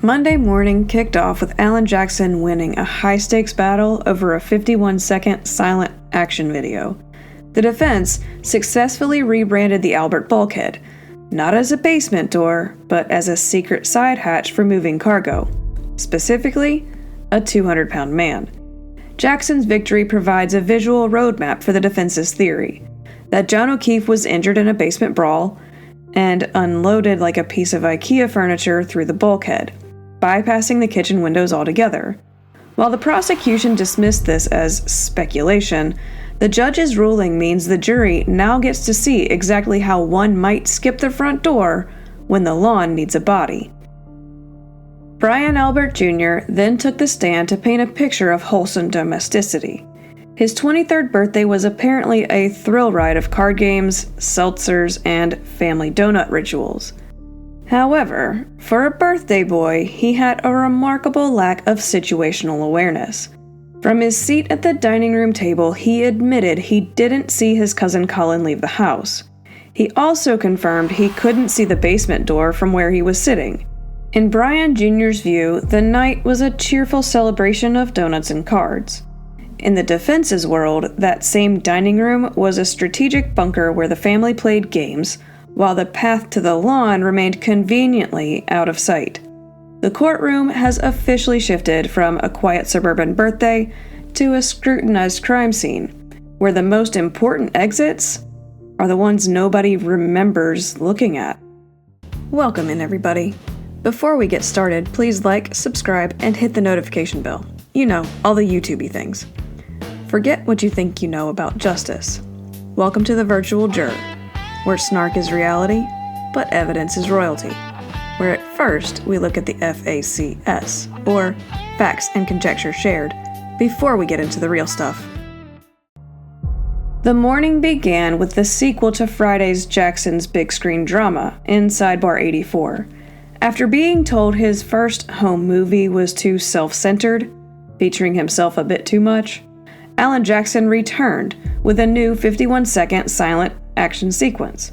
Monday morning kicked off with Alan Jackson winning a high-stakes battle over a 51-second silent action video. The defense successfully rebranded the Albert bulkhead, not as a basement door, but as a secret side hatch for moving cargo, specifically a 200-pound man. Jackson's victory provides a visual roadmap for the defense's theory that John O'Keefe was injured in a basement brawl and unloaded like a piece of IKEA furniture through the bulkhead, bypassing the kitchen windows altogether. While the prosecution dismissed this as speculation, the judge's ruling means the jury now gets to see exactly how one might skip the front door when the lawn needs a body. Brian Albert Jr. then took the stand to paint a picture of wholesome domesticity. His 23rd birthday was apparently a thrill ride of card games, seltzers, and family donut rituals. However, for a birthday boy, he had a remarkable lack of situational awareness. From his seat at the dining room table, he admitted he didn't see his cousin Colin leave the house. He also confirmed he couldn't see the basement door from where he was sitting. In Brian Jr.'s view, the night was a cheerful celebration of donuts and cards. In the defense's world, that same dining room was a strategic bunker where the family played games, while the path to the lawn remained conveniently out of sight. The courtroom has officially shifted from a quiet suburban birthday to a scrutinized crime scene, where the most important exits are the ones nobody remembers looking at. Welcome in, everybody. Before we get started, please like, subscribe, and hit the notification bell. You know, all the YouTubey things. Forget what you think you know about justice. Welcome to the virtual juror, where snark is reality, but evidence is royalty. Where at first we look at the FACS, or facts and conjecture shared, before we get into the real stuff. The morning began with the sequel to Friday's Jackson's big screen drama in Sidebar 84. After being told his first home movie was too self-centered, featuring himself a bit too much, Alan Jackson returned with a new 51-second silent action sequence.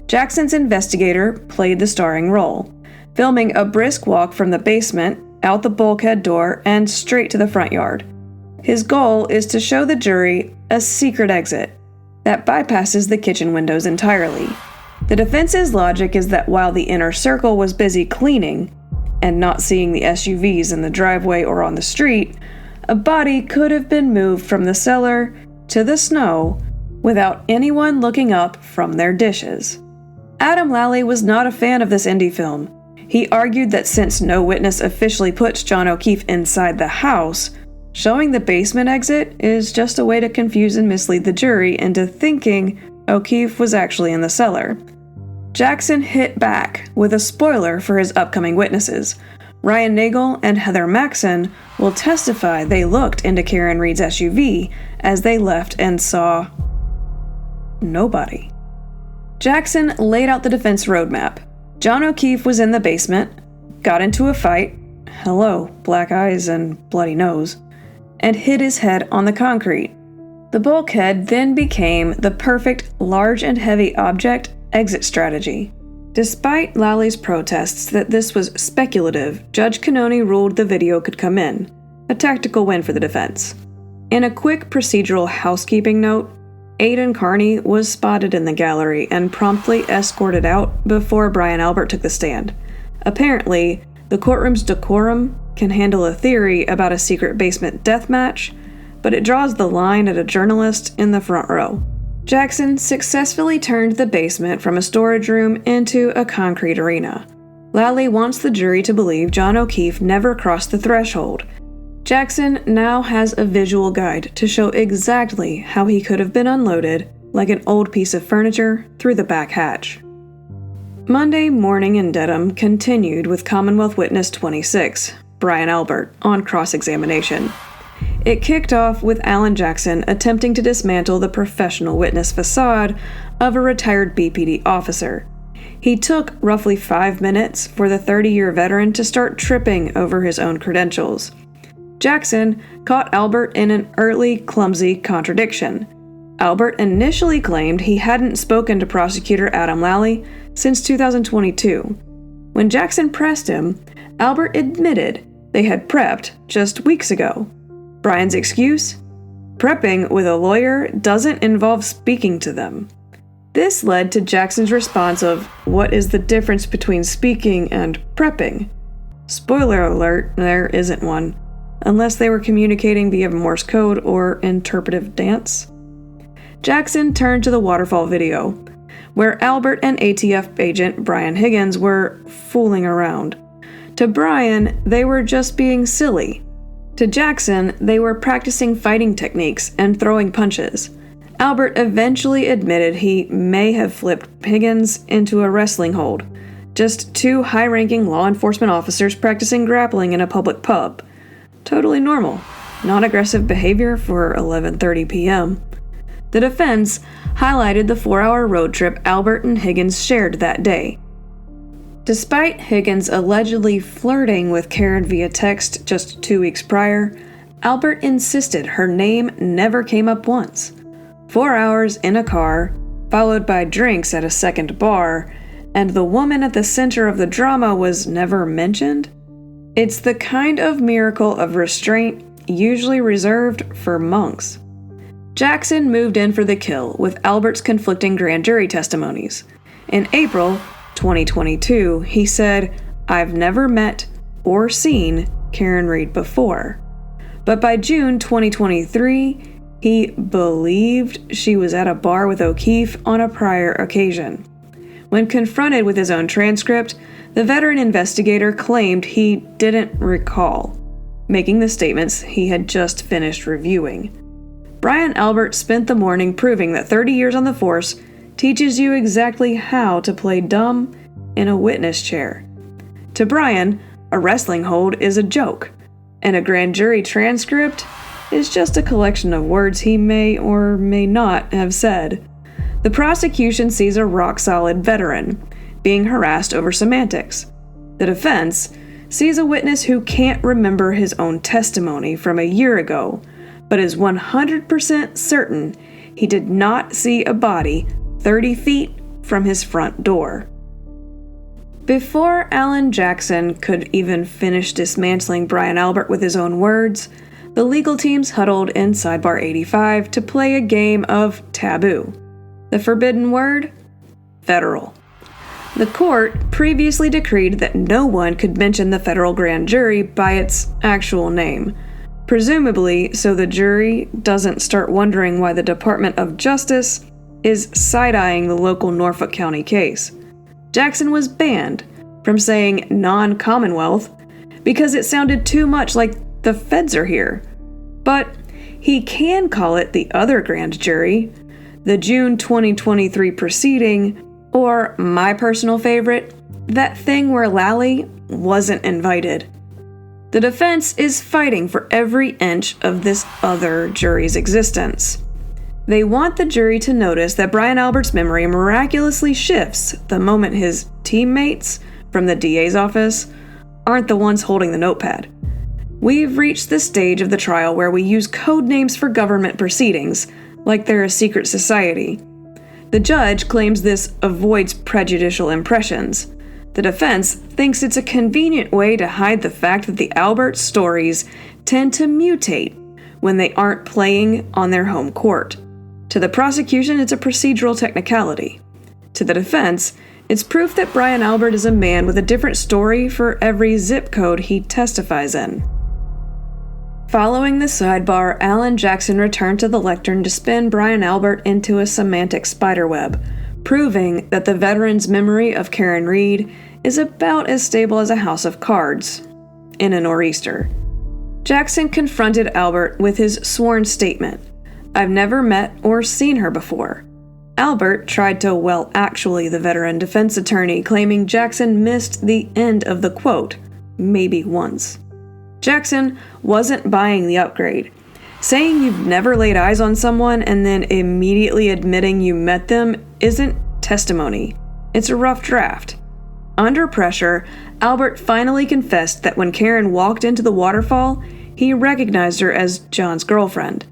Jackson's investigator played the starring role, filming a brisk walk from the basement, out the bulkhead door, and straight to the front yard. His goal is to show the jury a secret exit that bypasses the kitchen windows entirely. The defense's logic is that while the inner circle was busy cleaning and not seeing the SUVs in the driveway or on the street, a body could have been moved from the cellar to the snow without anyone looking up from their dishes. Adam Lally was not a fan of this indie film. He argued that since no witness officially puts John O'Keefe inside the house, showing the basement exit is just a way to confuse and mislead the jury into thinking O'Keefe was actually in the cellar. Jackson hit back with a spoiler for his upcoming witnesses. Ryan Nagel and Heather Maxson will testify they looked into Karen Reed's SUV as they left and saw nobody. Jackson laid out the defense roadmap. John O'Keefe was in the basement, got into a fight, hello, black eyes and bloody nose, and hit his head on the concrete. The bulkhead then became the perfect large and heavy object exit strategy. Despite Lally's protests that this was speculative, Judge Cannoni ruled the video could come in, a tactical win for the defense. In a quick procedural housekeeping note, Aidan Carney was spotted in the gallery and promptly escorted out before Brian Albert took the stand. Apparently, the courtroom's decorum can handle a theory about a secret basement death match, but it draws the line at a journalist in the front row. Jackson successfully turned the basement from a storage room into a concrete arena. Lally wants the jury to believe John O'Keefe never crossed the threshold. Jackson now has a visual guide to show exactly how he could have been unloaded like an old piece of furniture through the back hatch. Monday morning in Dedham continued with Commonwealth Witness 26, Brian Albert, on cross-examination. It kicked off with Alan Jackson attempting to dismantle the professional witness facade of a retired BPD officer. He took roughly 5 minutes for the 30-year veteran to start tripping over his own credentials. Jackson caught Albert in an early, clumsy contradiction. Albert initially claimed he hadn't spoken to prosecutor Adam Lally since 2022. When Jackson pressed him, Albert admitted they had prepped just weeks ago. Brian's excuse? Prepping with a lawyer doesn't involve speaking to them. This led to Jackson's response of, "What is the difference between speaking and prepping?" Spoiler alert, there isn't one, unless they were communicating via Morse code or interpretive dance. Jackson turned to the waterfall video, where Albert and ATF agent Brian Higgins were fooling around. To Brian, they were just being silly. To Jackson, they were practicing fighting techniques and throwing punches. Albert eventually admitted he may have flipped Higgins into a wrestling hold. Just two high-ranking law enforcement officers practicing grappling in a public pub. Totally normal, non-aggressive behavior for 11:30 p.m. The defense highlighted the 4-hour road trip Albert and Higgins shared that day. Despite Higgins allegedly flirting with Karen via text just 2 weeks prior, Albert insisted her name never came up once. 4 hours in a car, followed by drinks at a second bar, and the woman at the center of the drama was never mentioned? It's the kind of miracle of restraint usually reserved for monks. Jackson moved in for the kill with Albert's conflicting grand jury testimonies. In April 2022, he said, "I've never met or seen Karen Reed before." But by June 2023, he believed she was at a bar with O'Keefe on a prior occasion. When confronted with his own transcript, the veteran investigator claimed he didn't recall, making the statements he had just finished reviewing. Brian Albert spent the morning proving that 30 years on the force teaches you exactly how to play dumb in a witness chair. To Brian, a wrestling hold is a joke, and a grand jury transcript is just a collection of words he may or may not have said. The prosecution sees a rock-solid veteran being harassed over semantics. The defense sees a witness who can't remember his own testimony from a year ago, but is 100% certain he did not see a body 30 feet from his front door. Before Alan Jackson could even finish dismantling Brian Albert with his own words, the legal teams huddled in Sidebar 85 to play a game of taboo. The forbidden word? Federal. The court previously decreed that no one could mention the federal grand jury by its actual name, presumably so the jury doesn't start wondering why the Department of Justice is side-eyeing the local Norfolk County case. Jackson was banned from saying non-Commonwealth because it sounded too much like the feds are here. But he can call it the other grand jury, the June 2023 proceeding, or my personal favorite, that thing where Lally wasn't invited. The defense is fighting for every inch of this other jury's existence. They want the jury to notice that Brian Albert's memory miraculously shifts the moment his teammates from the DA's office aren't the ones holding the notepad. We've reached the stage of the trial where we use code names for government proceedings, like they're a secret society. The judge claims this avoids prejudicial impressions. The defense thinks it's a convenient way to hide the fact that the Albert stories tend to mutate when they aren't playing on their home court. To the prosecution, it's a procedural technicality. To the defense, it's proof that Brian Albert is a man with a different story for every zip code he testifies in. Following the sidebar, Alan Jackson returned to the lectern to spin Brian Albert into a semantic spiderweb, proving that the veteran's memory of Karen Reed is about as stable as a house of cards in a nor'easter. Jackson confronted Albert with his sworn statement, "I've never met or seen her before." Albert tried to actually the veteran defense attorney, claiming Jackson missed the end of the quote, "maybe once." Jackson wasn't buying the upgrade. Saying you've never laid eyes on someone and then immediately admitting you met them isn't testimony. It's a rough draft. Under pressure, Albert finally confessed that when Karen walked into the waterfall, he recognized her as John's girlfriend.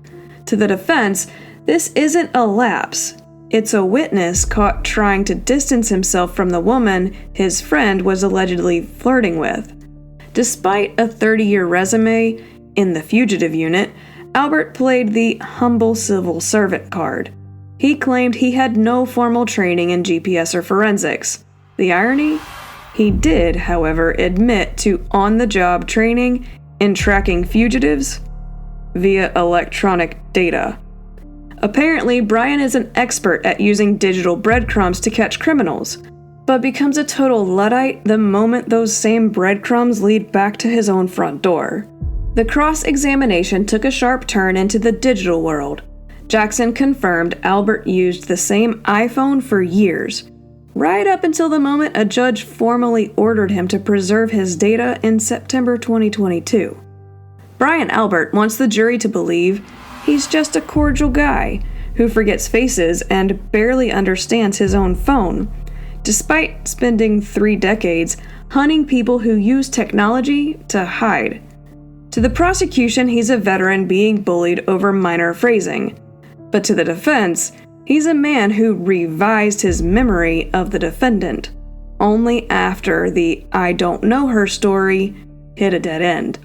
To the defense, this isn't a lapse. it's a witness caught trying to distance himself from the woman his friend was allegedly flirting with. Despite a 30-year resume in the fugitive unit, Albert played the humble civil servant card. He claimed he had no formal training in GPS or forensics. The irony? He did, however, admit to on-the-job training in tracking fugitives via electronic data. Apparently, Brian is an expert at using digital breadcrumbs to catch criminals, but becomes a total Luddite the moment those same breadcrumbs lead back to his own front door. The cross-examination took a sharp turn into the digital world. Jackson confirmed Albert used the same iPhone for years, right up until the moment a judge formally ordered him to preserve his data in September 2022. Brian Albert wants the jury to believe he's just a cordial guy who forgets faces and barely understands his own phone, despite spending 3 decades hunting people who use technology to hide. To the prosecution, he's a veteran being bullied over minor phrasing, but to the defense, he's a man who revised his memory of the defendant only after the "I don't know her" story hit a dead end,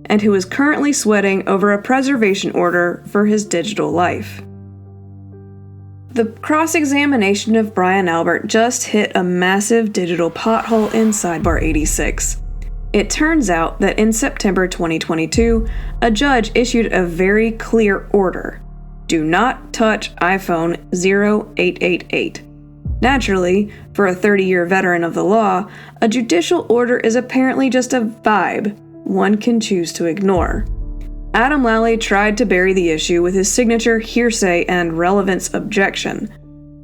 and who is currently sweating over a preservation order for his digital life. The cross-examination of Brian Albert just hit a massive digital pothole in Sidebar 86. It turns out that in September 2022, a judge issued a very clear order: do not touch iPhone 0888. Naturally, for a 30-year veteran of the law, a judicial order is apparently just a vibe one can choose to ignore. Adam Lally tried to bury the issue with his signature hearsay and relevance objection,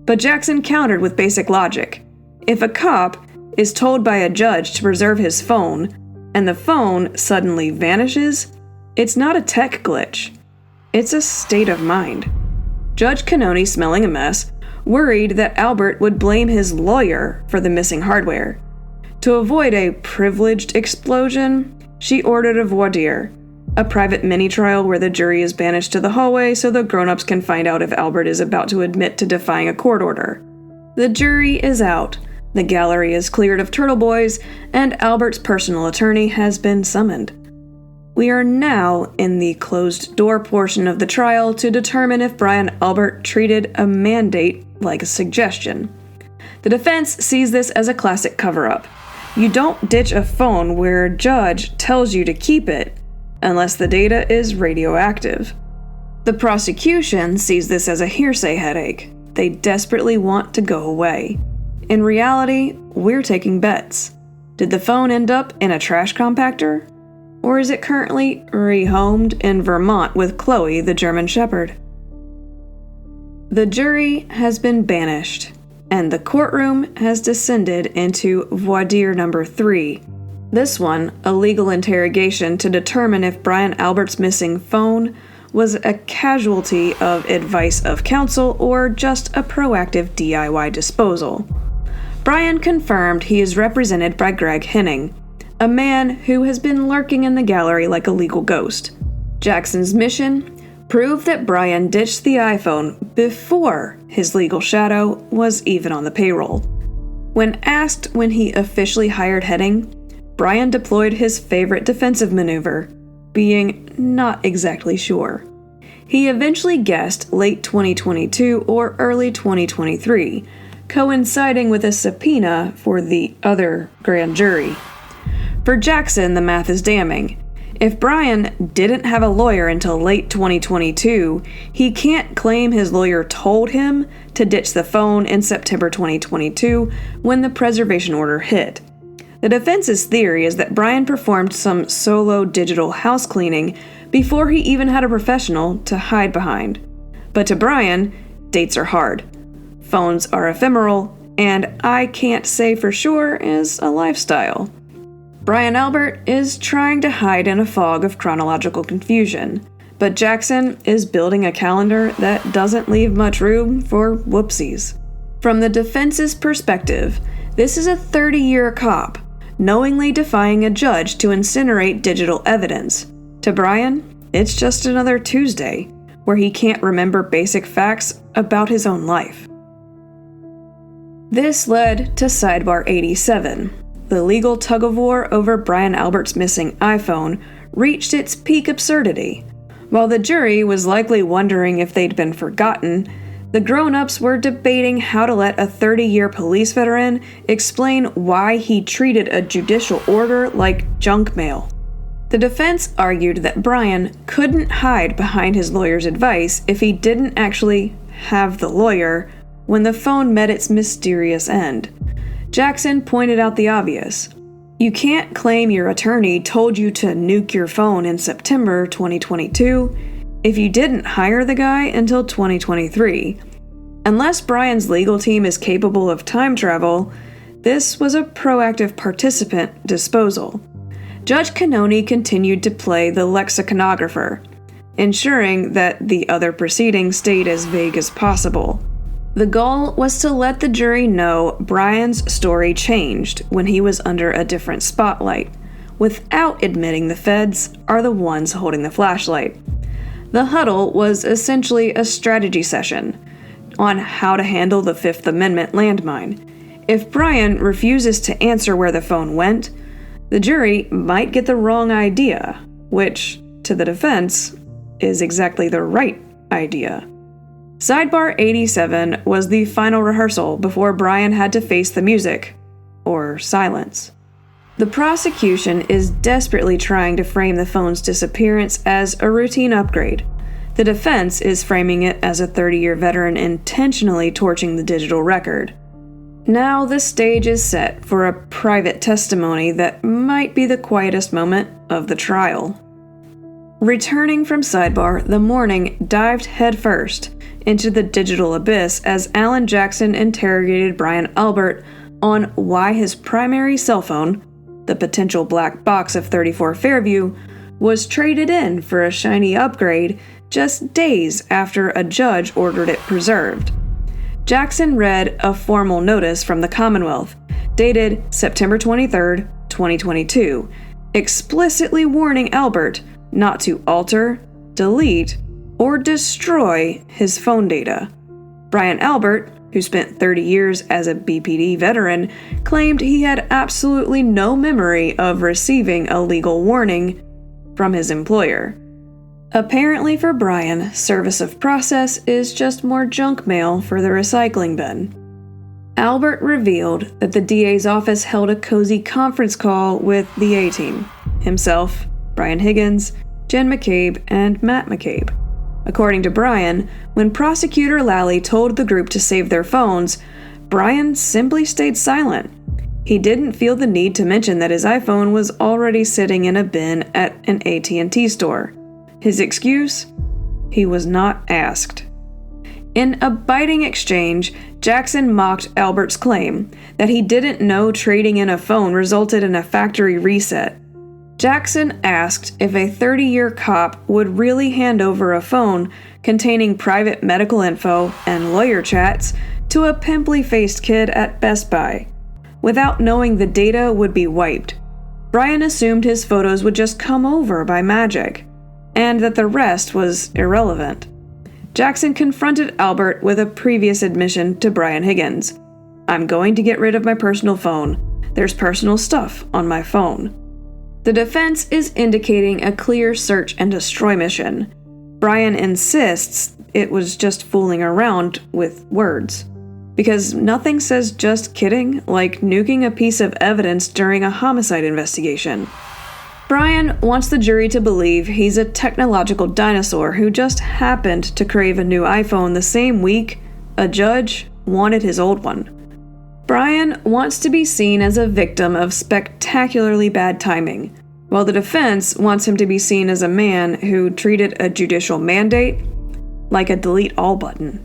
but Jackson countered with basic logic. If a cop is told by a judge to preserve his phone, and the phone suddenly vanishes, it's not a tech glitch. It's a state of mind. Judge Cannoni, smelling a mess, worried that Albert would blame his lawyer for the missing hardware. To avoid a privileged explosion, she ordered a voir dire, a private mini-trial where the jury is banished to the hallway so the grown-ups can find out if Albert is about to admit to defying a court order. The jury is out, the gallery is cleared of turtle boys, and Albert's personal attorney has been summoned. We are now in the closed-door portion of the trial to determine if Brian Albert treated a mandate like a suggestion. The defense sees this as a classic cover-up. You don't ditch a phone where a judge tells you to keep it unless the data is radioactive. The prosecution sees this as a hearsay headache. They desperately want to go away. In reality, we're taking bets. Did the phone end up in a trash compactor? Or is it currently rehomed in Vermont with Chloe, the German Shepherd? The jury has been banished, and the courtroom has descended into voir dire number 3. This one, a legal interrogation to determine if Brian Albert's missing phone was a casualty of advice of counsel or just a proactive DIY disposal. Brian confirmed he is represented by Greg Henning, a man who has been lurking in the gallery like a legal ghost. Jackson's mission? Prove that Brian ditched the iPhone before his legal shadow was even on the payroll. When asked when he officially hired Henning, Brian deployed his favorite defensive maneuver, being not exactly sure. He eventually guessed late 2022 or early 2023, coinciding with a subpoena for the other grand jury. For Jackson, the math is damning. If Brian didn't have a lawyer until late 2022, he can't claim his lawyer told him to ditch the phone in September 2022 when the preservation order hit. The defense's theory is that Brian performed some solo digital house cleaning before he even had a professional to hide behind. But to Brian, dates are hard. Phones are ephemeral, and "I can't say for sure" is a lifestyle. Brian Albert is trying to hide in a fog of chronological confusion, but Jackson is building a calendar that doesn't leave much room for whoopsies. From the defense's perspective, this is a 30-year cop, knowingly defying a judge to incinerate digital evidence. To Brian, it's just another Tuesday, where he can't remember basic facts about his own life. This led to Sidebar 87. The legal tug-of-war over Brian Albert's missing iPhone reached its peak absurdity. While the jury was likely wondering if they'd been forgotten, the grown-ups were debating how to let a 30-year police veteran explain why he treated a judicial order like junk mail. The defense argued that Brian couldn't hide behind his lawyer's advice if he didn't actually have the lawyer when the phone met its mysterious end. Jackson pointed out the obvious. You can't claim your attorney told you to nuke your phone in September 2022 if you didn't hire the guy until 2023. Unless Brian's legal team is capable of time travel, this was a proactive participant disposal. Judge Cannoni continued to play the lexiconographer, ensuring that the other proceedings stayed as vague as possible. The goal was to let the jury know Brian's story changed when he was under a different spotlight, without admitting the feds are the ones holding the flashlight. The huddle was essentially a strategy session on how to handle the Fifth Amendment landmine. If Brian refuses to answer where the phone went, the jury might get the wrong idea, which, to the defense, is exactly the right idea. Sidebar 87 was the final rehearsal before Brian had to face the music, or silence. The prosecution is desperately trying to frame the phone's disappearance as a routine upgrade. The defense is framing it as a 30-year veteran intentionally torching the digital record. Now the stage is set for a private testimony that might be the quietest moment of the trial. Returning from Sidebar, the morning dived headfirst into the digital abyss as Alan Jackson interrogated Brian Albert on why his primary cell phone, the potential black box of 34 Fairview, was traded in for a shiny upgrade just days after a judge ordered it preserved. Jackson read a formal notice from the Commonwealth, dated September 23, 2022, explicitly warning Albert not to alter, delete, or destroy his phone data. Brian Albert, who spent 30 years as a BPD veteran, claimed he had absolutely no memory of receiving a legal warning from his employer. Apparently for Brian, service of process is just more junk mail for the recycling bin. Albert revealed that the DA's office held a cozy conference call with the A-Team, himself, Brian Higgins, Jen McCabe, and Matt McCabe. According to Brian, when Prosecutor Lally told the group to save their phones, Brian simply stayed silent. He didn't feel the need to mention that his iPhone was already sitting in a bin at an AT&T store. His excuse? He was not asked. In a biting exchange, Jackson mocked Albert's claim that he didn't know trading in a phone resulted in a factory reset. Jackson asked if a 30-year cop would really hand over a phone containing private medical info and lawyer chats to a pimply-faced kid at Best Buy, without knowing the data would be wiped. Brian assumed his photos would just come over by magic, and that the rest was irrelevant. Jackson confronted Albert with a previous admission to Brian Higgins. "I'm going to get rid of my personal phone. There's personal stuff on my phone." The defense is indicating a clear search and destroy mission. Brian insists it was just fooling around with words, because nothing says just kidding like nuking a piece of evidence during a homicide investigation. Brian wants the jury to believe he's a technological dinosaur who just happened to crave a new iPhone the same week a judge wanted his old one. Brian wants to be seen as a victim of spectacularly bad timing, while the defense wants him to be seen as a man who treated a judicial mandate like a delete all button.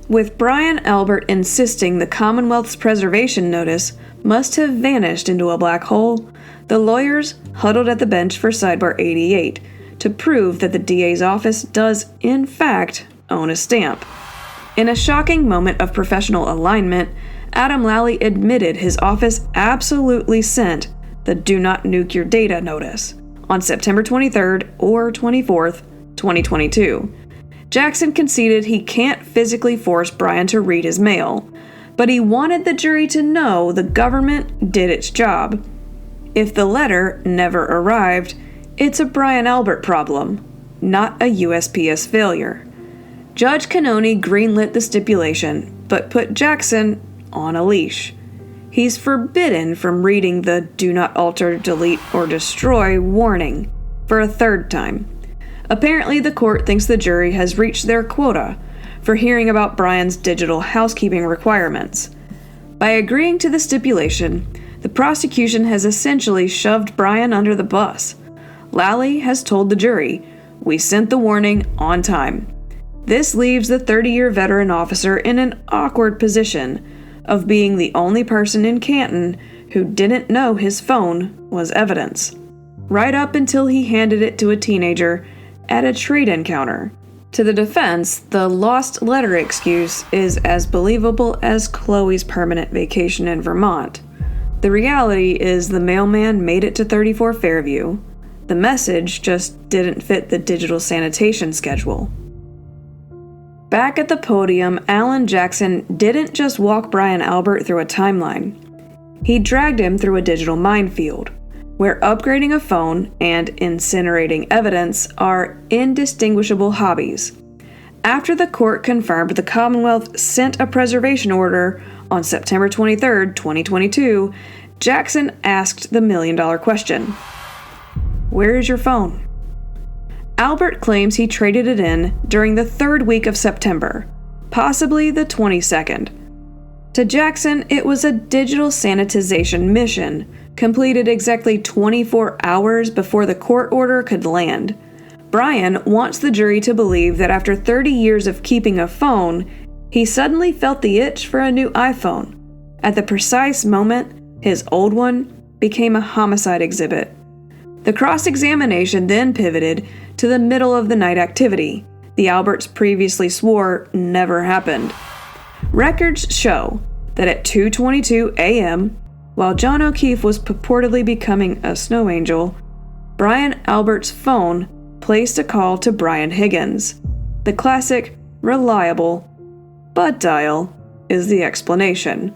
With Brian Albert insisting the Commonwealth's preservation notice must have vanished into a black hole, the lawyers huddled at the bench for Sidebar 88 to prove that the DA's office does, in fact, own a stamp. In a shocking moment of professional alignment, Adam Lally admitted his office absolutely sent the Do Not Nuke Your Data notice on September 23rd or 24th, 2022. Jackson conceded he can't physically force Brian to read his mail, but he wanted the jury to know the government did its job. If the letter never arrived, it's a Brian Albert problem, not a USPS failure. Judge Cannoni greenlit the stipulation, but put Jackson on a leash. He's forbidden from reading the "Do not alter, delete, or destroy" warning for a third time. Apparently, the court thinks the jury has reached their quota for hearing about Brian's digital housekeeping requirements. By agreeing to the stipulation, the prosecution has essentially shoved Brian under the bus. Lally has told the jury, "We sent the warning on time." This leaves the 30-year veteran officer in an awkward position of being the only person in Canton who didn't know his phone was evidence, right up until he handed it to a teenager at a trade encounter. To the defense, the lost letter excuse is as believable as Chloe's permanent vacation in Vermont. The reality is the mailman made it to 34 Fairview. The message just didn't fit the digital sanitation schedule. Back at the podium, Alan Jackson didn't just walk Brian Albert through a timeline. He dragged him through a digital minefield, where upgrading a phone and incinerating evidence are indistinguishable hobbies. After the court confirmed the Commonwealth sent a preservation order on September 23, 2022, Jackson asked the million-dollar question: "Where is your phone?" Albert claims he traded it in during the third week of September, possibly the 22nd. To Jackson, it was a digital sanitization mission, completed exactly 24 hours before the court order could land. Brian wants the jury to believe that after 30 years of keeping a phone, he suddenly felt the itch for a new iPhone. At the precise moment, his old one became a homicide exhibit. The cross-examination then pivoted to the middle-of-the-night activity the Alberts previously swore never happened. Records show that at 2:22 a.m., while John O'Keefe was purportedly becoming a snow angel, Brian Albert's phone placed a call to Brian Higgins. The classic, reliable butt dial is the explanation.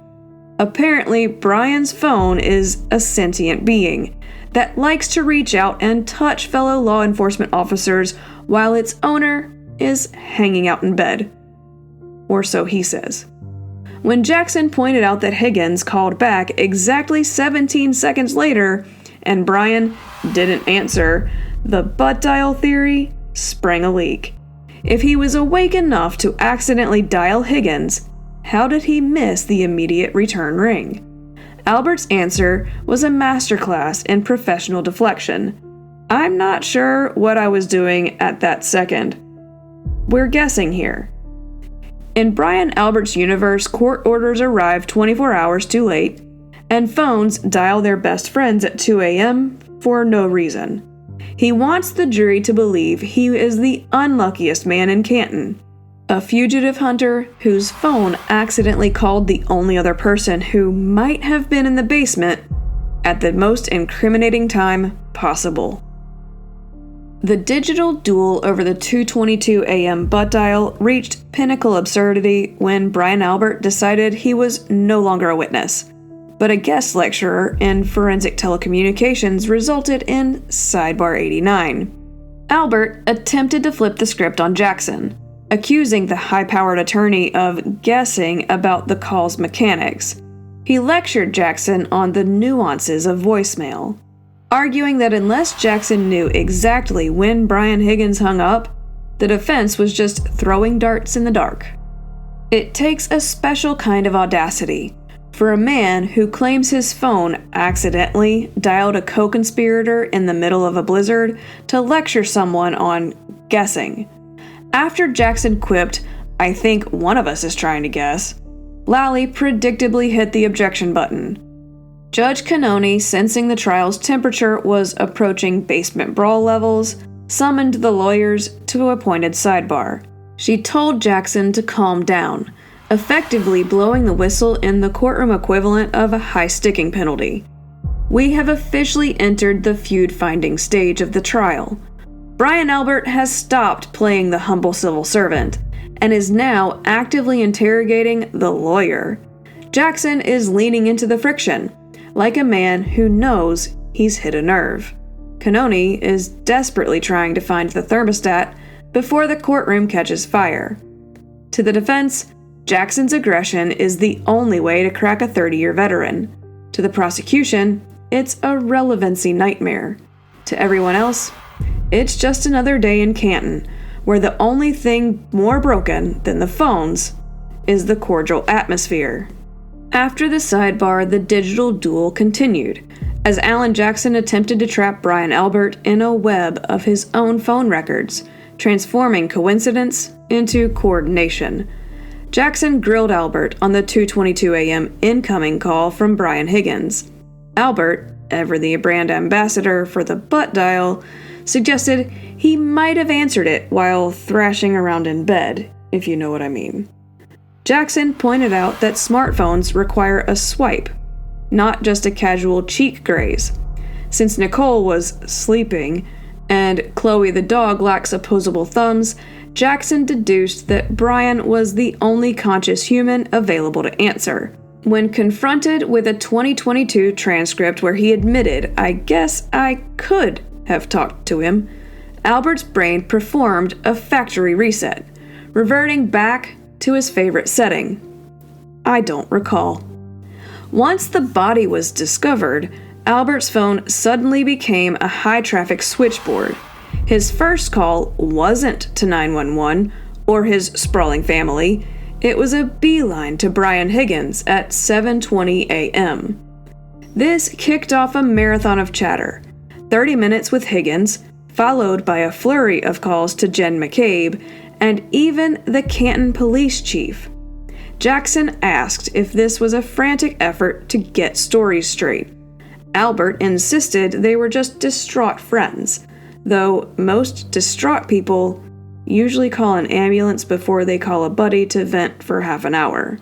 Apparently, Brian's phone is a sentient being that likes to reach out and touch fellow law enforcement officers while its owner is hanging out in bed. Or so he says. When Jackson pointed out that Higgins called back exactly 17 seconds later and Brian didn't answer, the butt dial theory sprang a leak. If he was awake enough to accidentally dial Higgins, how did he miss the immediate return ring? Albert's answer was a masterclass in professional deflection. "I'm not sure what I was doing at that second. We're guessing here." In Brian Albert's universe, court orders arrive 24 hours too late, and phones dial their best friends at 2 a.m. for no reason. He wants the jury to believe he is the unluckiest man in Canton, a fugitive hunter whose phone accidentally called the only other person who might have been in the basement at the most incriminating time possible. The digital duel over the 2:22 a.m. butt dial reached pinnacle absurdity when Brian Albert decided he was no longer a witness, but a guest lecturer in forensic telecommunications resulted in Sidebar 89. Albert attempted to flip the script on Jackson, accusing the high-powered attorney of guessing about the call's mechanics. He lectured Jackson on the nuances of voicemail, arguing that unless Jackson knew exactly when Brian Higgins hung up, the defense was just throwing darts in the dark. It takes a special kind of audacity for a man who claims his phone accidentally dialed a co-conspirator in the middle of a blizzard to lecture someone on guessing. After Jackson quipped, "I think one of us is trying to guess," Lally predictably hit the objection button. Judge Cannoni, sensing the trial's temperature was approaching basement brawl levels, summoned the lawyers to appointed Sidebar. She told Jackson to calm down, effectively blowing the whistle in the courtroom equivalent of a high sticking penalty. "We have officially entered the feud-finding stage of the trial. Brian Albert has stopped playing the humble civil servant and is now actively interrogating the lawyer. Jackson is leaning into the friction, like a man who knows he's hit a nerve. Cannone is desperately trying to find the thermostat before the courtroom catches fire. To the defense, Jackson's aggression is the only way to crack a 30-year veteran. To the prosecution, it's a relevancy nightmare. To everyone else, it's just another day in Canton, where the only thing more broken than the phones is the cordial atmosphere. After the sidebar, the digital duel continued, as Alan Jackson attempted to trap Brian Albert in a web of his own phone records, transforming coincidence into coordination. Jackson grilled Albert on the 2:22 a.m. incoming call from Brian Higgins. Albert, ever the brand ambassador for the butt dial, suggested he might have answered it while thrashing around in bed, if you know what I mean. Jackson pointed out that smartphones require a swipe, not just a casual cheek graze. Since Nicole was sleeping and Chloe the dog lacks opposable thumbs, Jackson deduced that Brian was the only conscious human available to answer. When confronted with a 2022 transcript where he admitted, "I guess I could have talked to him," Albert's brain performed a factory reset, reverting back to his favorite setting. "I don't recall." Once the body was discovered, Albert's phone suddenly became a high-traffic switchboard. His first call wasn't to 911 or his sprawling family. It was a beeline to Brian Higgins at 7:20 a.m. This kicked off a marathon of chatter. 30 minutes with Higgins, followed by a flurry of calls to Jen McCabe and even the Canton police chief. Jackson asked if this was a frantic effort to get stories straight. Albert insisted they were just distraught friends, though most distraught people usually call an ambulance before they call a buddy to vent for half an hour.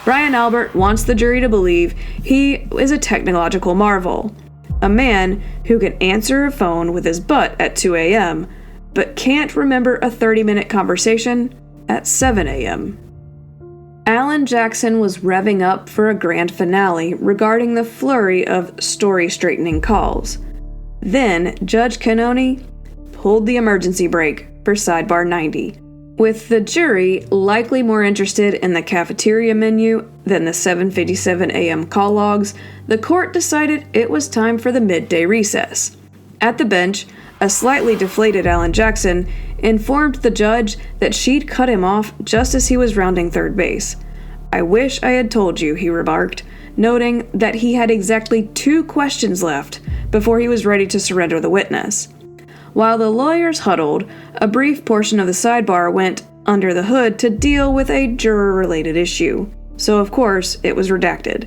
Brian Albert wants the jury to believe he is a technological marvel, a man who can answer a phone with his butt at 2 a.m., but can't remember a 30-minute conversation at 7 a.m. Alan Jackson was revving up for a grand finale regarding the flurry of story-straightening calls. Then Judge Cannone pulled the emergency brake for Sidebar 90. With the jury likely more interested in the cafeteria menu than the 7:57 a.m. call logs, the court decided it was time for the midday recess. At the bench, a slightly deflated Alan Jackson informed the judge that she'd cut him off just as he was rounding third base. "I wish I had told you," he remarked, noting that he had exactly 2 questions left before he was ready to surrender the witness. While the lawyers huddled, a brief portion of the sidebar went under the hood to deal with a juror-related issue, so of course it was redacted,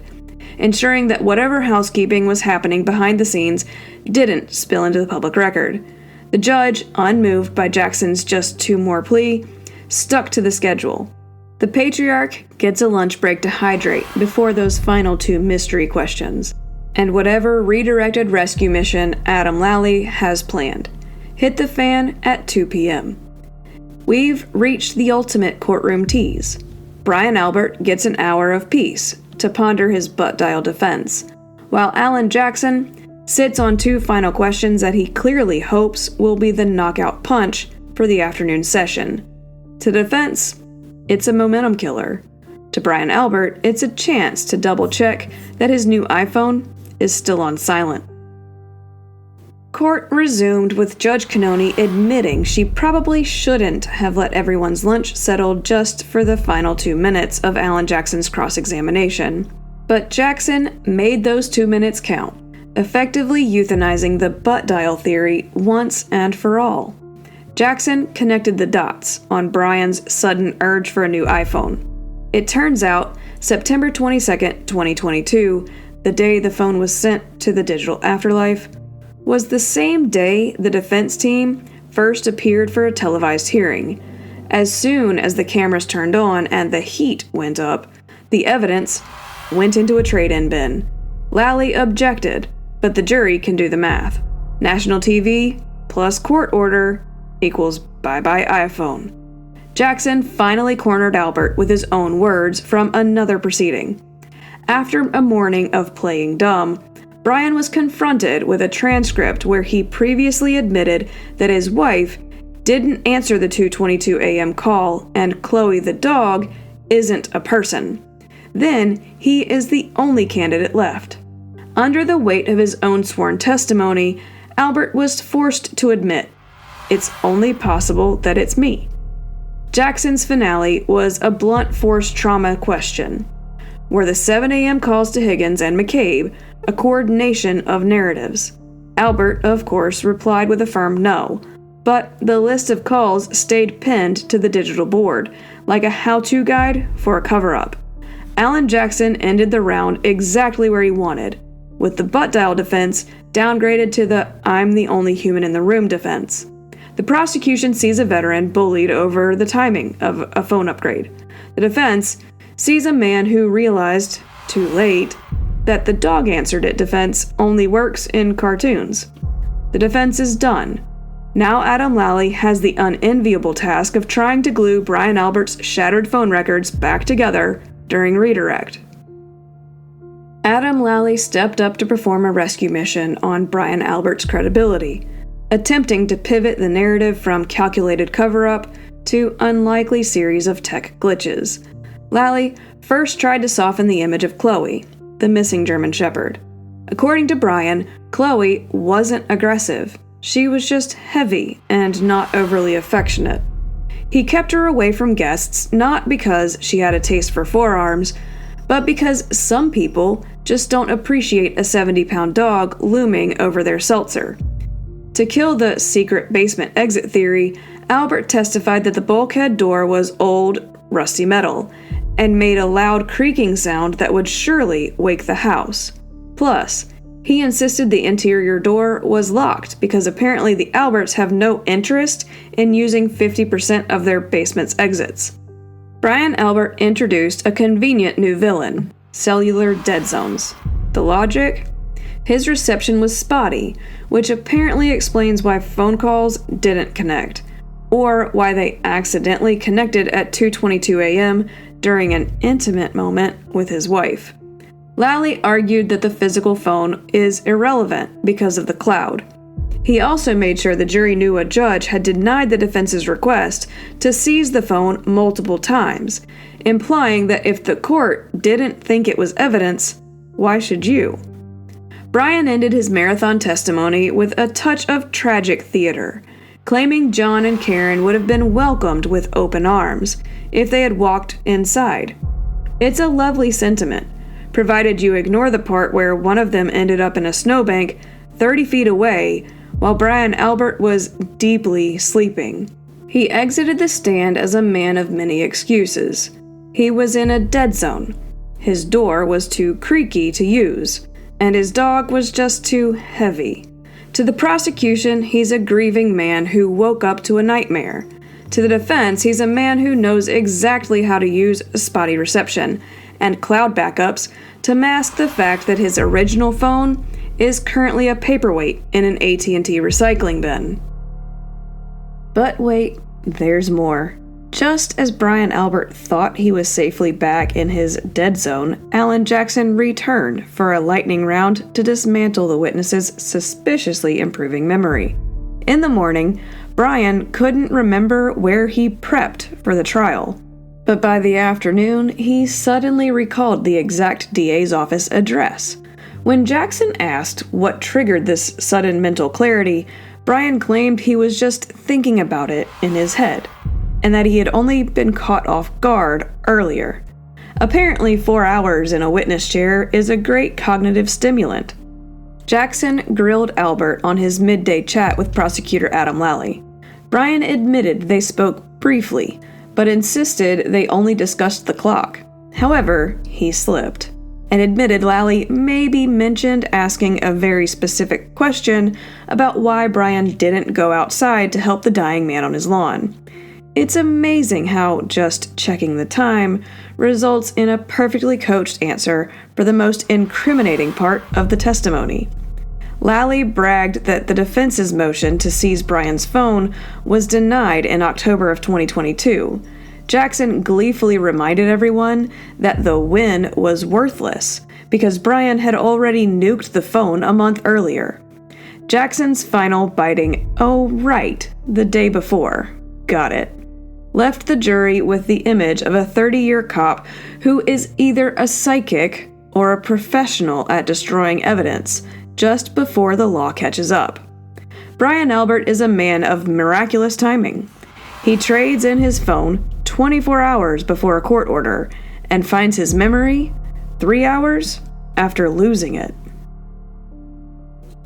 ensuring that whatever housekeeping was happening behind the scenes didn't spill into the public record. The judge, unmoved by Jackson's just 2 more plea, stuck to the schedule. The patriarch gets a lunch break to hydrate before those final 2 mystery questions, and whatever redirected rescue mission Adam Lally has planned hit the fan at 2 p.m. We've reached the ultimate courtroom tease. Brian Albert gets an hour of peace to ponder his butt dial defense, while Alan Jackson sits on 2 final questions that he clearly hopes will be the knockout punch for the afternoon session. To defense, it's a momentum killer. To Brian Albert, it's a chance to double-check that his new iPhone is still on silent. Court resumed with Judge Cannone admitting she probably shouldn't have let everyone's lunch settle just for the final 2 minutes of Alan Jackson's cross-examination. But Jackson made those 2 minutes count, effectively euthanizing the butt dial theory once and for all. Jackson connected the dots on Brian's sudden urge for a new iPhone. It turns out September 22nd, 2022, the day the phone was sent to the digital afterlife, was the same day the defense team first appeared for a televised hearing. As soon as the cameras turned on and the heat went up, the evidence went into a trade-in bin. Lally objected, but the jury can do the math. National TV plus court order equals bye-bye iPhone. Jackson finally cornered Albert with his own words from another proceeding. After a morning of playing dumb, Brian was confronted with a transcript where he previously admitted that his wife didn't answer the 2:22 a.m. call and Chloe the dog isn't a person. Then he is the only candidate left. Under the weight of his own sworn testimony, Albert was forced to admit, "It's only possible that it's me." Jackson's finale was a blunt force trauma question. Were the 7 a.m. calls to Higgins and McCabe a coordination of narratives? Albert, of course, replied with a firm no, but the list of calls stayed pinned to the digital board, like a how-to guide for a cover-up. Alan Jackson ended the round exactly where he wanted, with the butt dial defense downgraded to the "I'm the only human in the room" defense. The prosecution sees a veteran bullied over the timing of a phone upgrade. The defense sees a man who realized, too late, that the dog answered it defense only works in cartoons. The defense is done. Now Adam Lally has the unenviable task of trying to glue Brian Albert's shattered phone records back together during redirect. Adam Lally stepped up to perform a rescue mission on Brian Albert's credibility, attempting to pivot the narrative from calculated cover-up to unlikely series of tech glitches. Lally first tried to soften the image of Chloe, the missing German Shepherd. According to Brian, Chloe wasn't aggressive. She was just heavy and not overly affectionate. He kept her away from guests not because she had a taste for forearms, but because some people just don't appreciate a 70-pound dog looming over their seltzer. To kill the secret basement exit theory, Albert testified that the bulkhead door was old, rusty metal, and made a loud creaking sound that would surely wake the house. Plus, he insisted the interior door was locked because apparently the Alberts have no interest in using 50% of their basement's exits. Brian Albert introduced a convenient new villain, cellular dead zones. The logic? His reception was spotty, which apparently explains why phone calls didn't connect, or why they accidentally connected at 2:22 a.m. during an intimate moment with his wife. Lally argued that the physical phone is irrelevant because of the cloud. He also made sure the jury knew a judge had denied the defense's request to seize the phone multiple times, implying that if the court didn't think it was evidence, why should you? Brian ended his marathon testimony with a touch of tragic theater, claiming John and Karen would have been welcomed with open arms if they had walked inside. It's a lovely sentiment, provided you ignore the part where one of them ended up in a snowbank 30 feet away while Brian Albert was deeply sleeping. He exited the stand as a man of many excuses. He was in a dead zone. His door was too creaky to use, and his dog was just too heavy. To the prosecution, he's a grieving man who woke up to a nightmare. To the defense, he's a man who knows exactly how to use spotty reception and cloud backups to mask the fact that his original phone is currently a paperweight in an AT&T recycling bin. But wait, there's more. Just as Brian Albert thought he was safely back in his dead zone, Alan Jackson returned for a lightning round to dismantle the witness's suspiciously improving memory. In the morning, Brian couldn't remember where he prepped for the trial. But by the afternoon, he suddenly recalled the exact DA's office address. When Jackson asked what triggered this sudden mental clarity, Brian claimed he was just thinking about it in his head, and that he had only been caught off guard earlier. Apparently, 4 hours in a witness chair is a great cognitive stimulant. Jackson grilled Albert on his midday chat with prosecutor Adam Lally. Brian admitted they spoke briefly, but insisted they only discussed the clock. However, he slipped, and admitted Lally maybe mentioned asking a very specific question about why Brian didn't go outside to help the dying man on his lawn. It's amazing how just checking the time results in a perfectly coached answer for the most incriminating part of the testimony. Lally bragged that the defense's motion to seize Brian's phone was denied in October of 2022. Jackson gleefully reminded everyone that the win was worthless, because Brian had already nuked the phone a month earlier. Jackson's final biting, "Oh, right, the day before. Got it," left the jury with the image of a 30-year cop who is either a psychic or a professional at destroying evidence just before the law catches up. Brian Albert is a man of miraculous timing. He trades in his phone 24 hours before a court order and finds his memory 3 hours after losing it.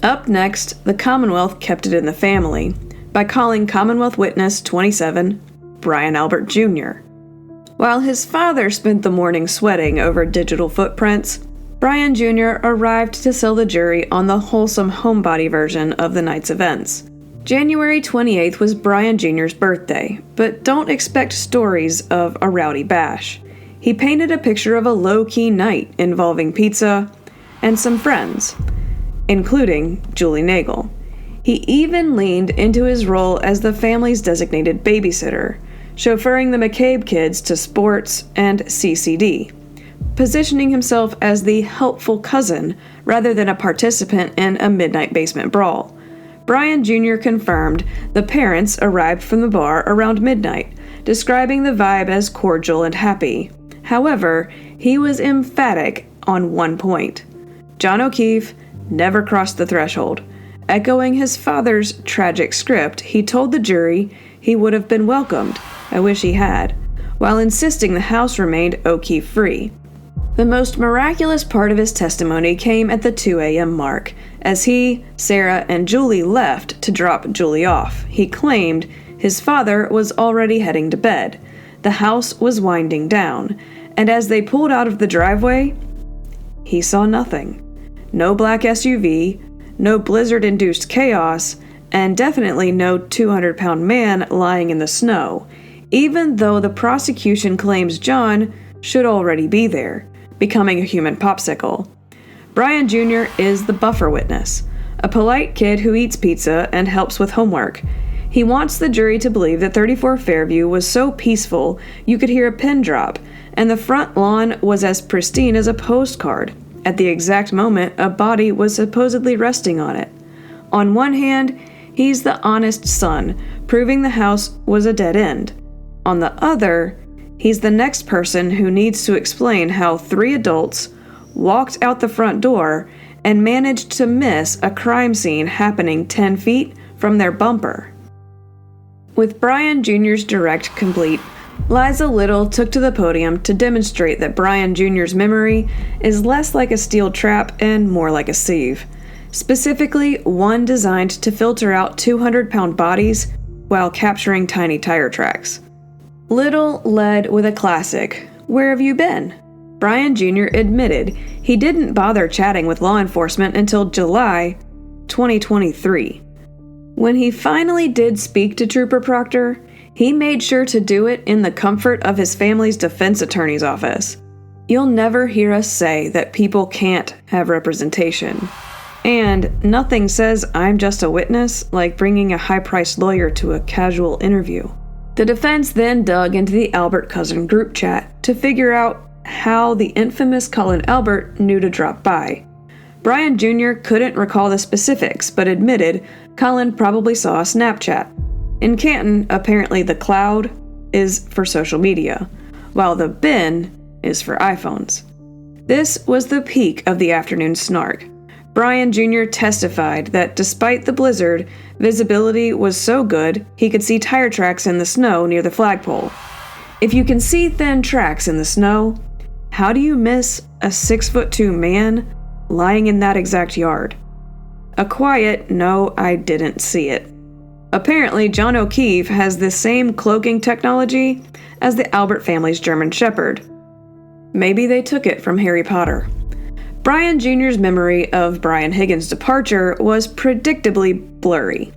Up next, the Commonwealth kept it in the family by calling Commonwealth Witness 27, Brian Albert Jr. While his father spent the morning sweating over digital footprints, Brian Jr. arrived to sell the jury on the wholesome homebody version of the night's events. January 28th was Brian Jr.'s birthday, but don't expect stories of a rowdy bash. He painted a picture of a low-key night involving pizza and some friends, including Julie Nagel. He even leaned into his role as the family's designated babysitter, chauffeuring the McCabe kids to sports and CCD, positioning himself as the helpful cousin rather than a participant in a midnight basement brawl. Brian Jr. confirmed the parents arrived from the bar around midnight, describing the vibe as cordial and happy. However, he was emphatic on one point. John O'Keefe never crossed the threshold. Echoing his father's tragic script, he told the jury he would have been welcomed, I wish he had, while insisting the house remained O'Keefe-free. The most miraculous part of his testimony came at the 2 a.m. mark, as he, Sarah, and Julie left to drop Julie off. He claimed his father was already heading to bed. The house was winding down, and as they pulled out of the driveway, he saw nothing. No black SUV, no blizzard-induced chaos, and definitely no 200-pound man lying in the snow, even though the prosecution claims John should already be there, becoming a human popsicle. Brian Jr. is the buffer witness, a polite kid who eats pizza and helps with homework. He wants the jury to believe that 34 Fairview was so peaceful you could hear a pin drop, and the front lawn was as pristine as a postcard. At the exact moment, a body was supposedly resting on it. On one hand, he's the honest son, proving the house was a dead end. On the other, he's the next person who needs to explain how 3 adults walked out the front door and managed to miss a crime scene happening 10 feet from their bumper. With Brian Jr.'s direct complete, Liza Little took to the podium to demonstrate that Brian Jr.'s memory is less like a steel trap and more like a sieve, specifically one designed to filter out 200-pound bodies while capturing tiny tire tracks. Little led with a classic, "Where have you been?" Brian Jr. admitted he didn't bother chatting with law enforcement until July 2023. When he finally did speak to Trooper Proctor, he made sure to do it in the comfort of his family's defense attorney's office. You'll never hear us say that people can't have representation. And nothing says I'm just a witness like bringing a high-priced lawyer to a casual interview. The defense then dug into the Albert cousin group chat to figure out how the infamous Colin Albert knew to drop by. Brian Jr. couldn't recall the specifics, but admitted Colin probably saw a Snapchat. In Canton, apparently the cloud is for social media, while the bin is for iPhones. This was the peak of the afternoon snark. Brian Jr. testified that despite the blizzard, visibility was so good he could see tire tracks in the snow near the flagpole. If you can see thin tracks in the snow, how do you miss a 6'2" man lying in that exact yard? A quiet, "No, I didn't see it." Apparently, John O'Keefe has the same cloaking technology as the Albert family's German Shepherd. Maybe they took it from Harry Potter. Brian Jr.'s memory of Brian Higgins' departure was predictably blurry.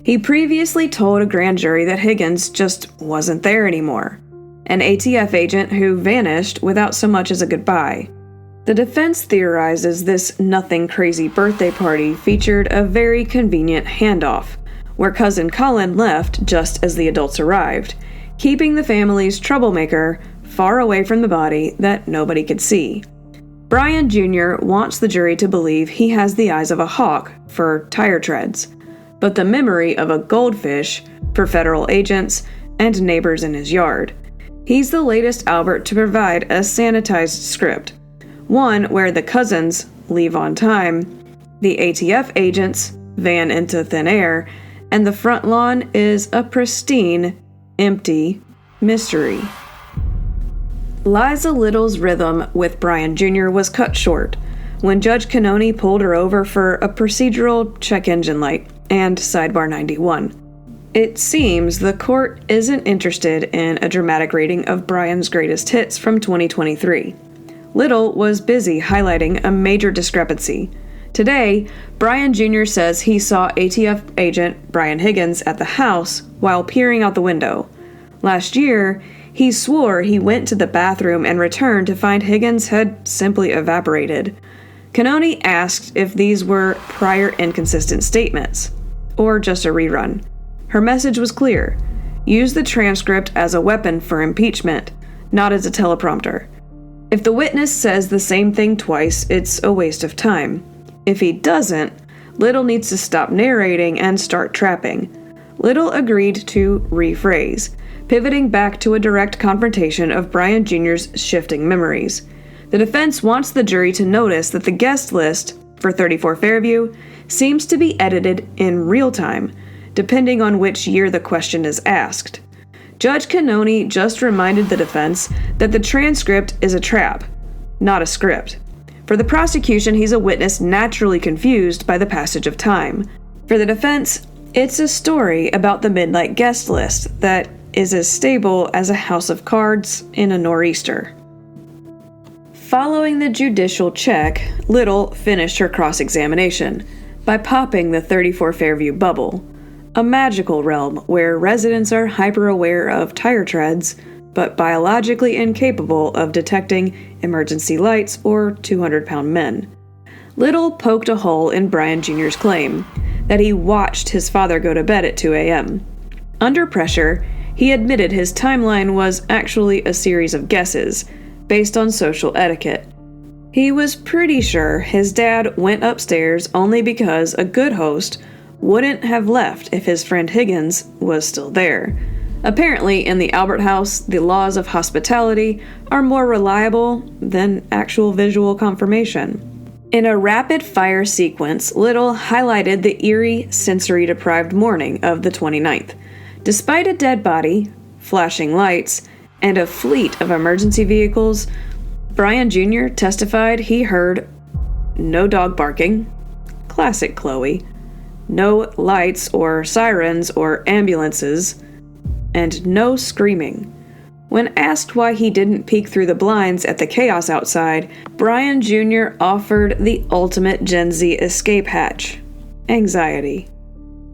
He previously told a grand jury that Higgins just wasn't there anymore, an ATF agent who vanished without so much as a goodbye. The defense theorizes this nothing crazy birthday party featured a very convenient handoff, where cousin Colin left just as the adults arrived, keeping the family's troublemaker far away from the body that nobody could see. Brian Jr. wants the jury to believe he has the eyes of a hawk for tire treads, but the memory of a goldfish for federal agents and neighbors in his yard. He's the latest Albert to provide a sanitized script, one where the cousins leave on time, the ATF agents van into thin air, and the front lawn is a pristine, empty mystery. Liza Little's rhythm with Brian Jr. was cut short when Judge Cannoni pulled her over for a procedural check engine light and Sidebar 91. It seems the court isn't interested in a dramatic reading of Brian's greatest hits from 2023. Little was busy highlighting a major discrepancy. Today, Brian Jr. says he saw ATF agent Brian Higgins at the house while peering out the window. Last year, he swore he went to the bathroom and returned to find Higgins had simply evaporated. Cannoni asked if these were prior inconsistent statements, or just a rerun. Her message was clear: use the transcript as a weapon for impeachment, not as a teleprompter. If the witness says the same thing twice, it's a waste of time. If he doesn't, Little needs to stop narrating and start trapping. Little agreed to rephrase, pivoting back to a direct confrontation of Brian Jr.'s shifting memories. The defense wants the jury to notice that the guest list for 34 Fairview seems to be edited in real time, depending on which year the question is asked. Judge Cannoni just reminded the defense that the transcript is a trap, not a script. For the prosecution, he's a witness naturally confused by the passage of time. For the defense, it's a story about the midnight guest list that is as stable as a house of cards in a nor'easter. Following the judicial check, Little finished her cross-examination by popping the 34 Fairview bubble, a magical realm where residents are hyper-aware of tire treads, but biologically incapable of detecting emergency lights or 200-pound men. Little poked a hole in Brian Jr.'s claim that he watched his father go to bed at 2 a.m. Under pressure, he admitted his timeline was actually a series of guesses based on social etiquette. He was pretty sure his dad went upstairs only because a good host wouldn't have left if his friend Higgins was still there. Apparently, in the Albert house, the laws of hospitality are more reliable than actual visual confirmation. In a rapid-fire sequence, Little highlighted the eerie, sensory-deprived morning of the 29th. Despite a dead body, flashing lights, and a fleet of emergency vehicles, Brian Jr. testified he heard no dog barking, classic Chloe, no lights or sirens or ambulances, and no screaming. When asked why he didn't peek through the blinds at the chaos outside, Brian Jr. offered the ultimate Gen Z escape hatch: anxiety.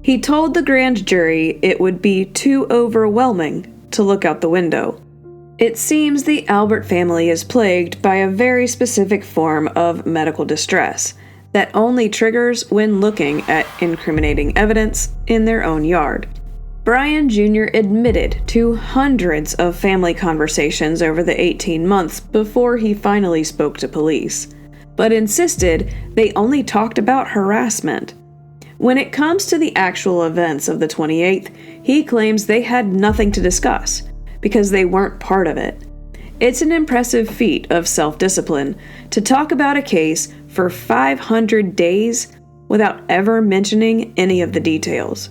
He told the grand jury it would be too overwhelming to look out the window. It seems the Albert family is plagued by a very specific form of medical distress that only triggers when looking at incriminating evidence in their own yard. Brian Jr. admitted to hundreds of family conversations over the 18 months before he finally spoke to police, but insisted they only talked about harassment. When it comes to the actual events of the 28th, he claims they had nothing to discuss because they weren't part of it. It's an impressive feat of self-discipline to talk about a case for 500 days without ever mentioning any of the details.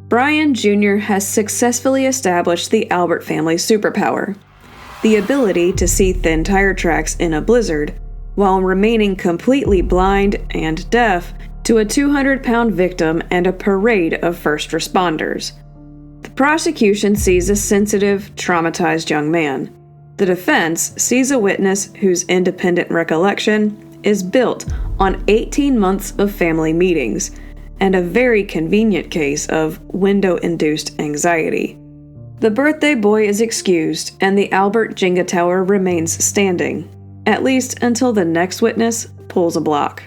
Brian Jr. has successfully established the Albert family's superpower: the ability to see thin tire tracks in a blizzard while remaining completely blind and deaf to a 200-pound victim and a parade of first responders. The prosecution sees a sensitive, traumatized young man. The defense sees a witness whose independent recollection is built on 18 months of family meetings and a very convenient case of window-induced anxiety. The birthday boy is excused, and the Albert Jenga Tower remains standing, at least until the next witness pulls a block.